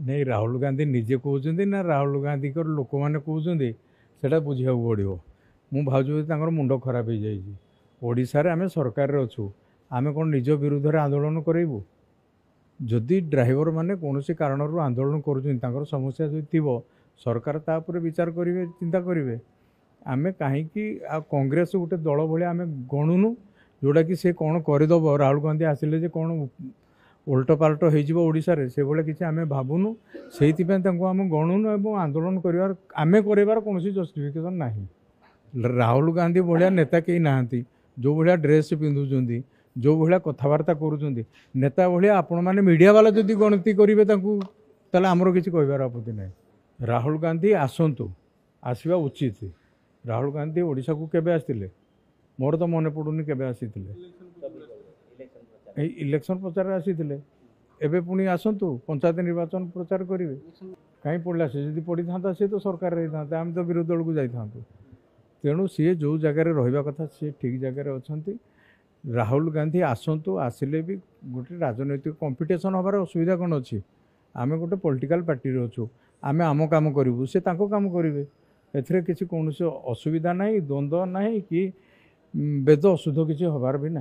नहीं राहुल गांधी निजे कहते ना राहुल गांधी लोक मैंने कहते से बुझा पड़ो मु भावुँ मुंड खराब हो जाए आम सरकार अच्छू आम कौन निज विरुद्ध रे आंदोलन करेबू जदि ड्राइवर मैंने कौन कारण आंदोलन कर समस्या जो थी सरकार तापर विचार करेंगे चिंता करेंगे आम कहीं कांग्रेस गोटे दल भाया आम गणुनु जोटा कि सी कौन करदेव राहुल गांधी आसिले कौन उल्ट पाल्ट होशारे से भाई किसी आम भावुनु से आम गणुनु और आंदोलन कर कौन जस्टिफिकेसन ना राहुल गांधी भाया नेता कहीं ना जो भाया ड्रेस पिंधुं जो भाया कथबार्ता करुँच नेता भाया आपण मैंने मीडिया वाला जदि गणति करेंगे ताले आमर किसी कहबार आपत्ति ना राहुल गांधी आसतु आसवा उचित राहुल गांधी ओडिशा को केबे आसतिले मोर तो मन पड़ुनी केबे आसीतिले इलेक्शन प्रचार आसीतिले एबे पुणी आसतु पंचायत निर्वाचन प्रचार करेंगे कहीं पड़ा से जब पड़ी था सी तो सरकार रही था आम तो विरोधी दल को जाता तेणु सी जो जगार रहा कथा सी ठीक जगार अच्छा राहुल गांधी आसतु आसिले भी गोटे राजनैतिक कंपिटिशन हबार असुविधा कौन अच्छी आम गोटे पॉलिटिकल पार्टी अच्छू आम आम काम करूँ से काम करेंगे एथिरे किसी कौन असुविधा ना द्वंद्व ना कि वेद अशुद्ध किसी हबार भी ना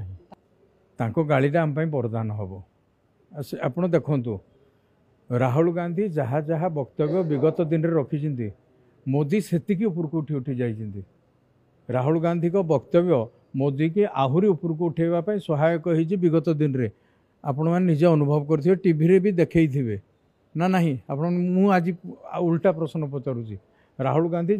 तांको गाड़ीटा आम वरदान हम आपण देखु राहुल गांधी जहाँ जहाँ वक्तव्य विगत दिन में रखी मोदी सेतिकी उपरको उठी उठी जाइछिन्ती राहुल गांधी को वक्तव्य मोदी की आहुरी उपरको उठेबापी सहायक होइछि विगत दिन में आपण मैंने निजे अनुभव करथिबे टीवी रे भी देखैथिबे ना नहीं आपण मु आज उल्टा प्रश्न पचारुछि राहुल गांधी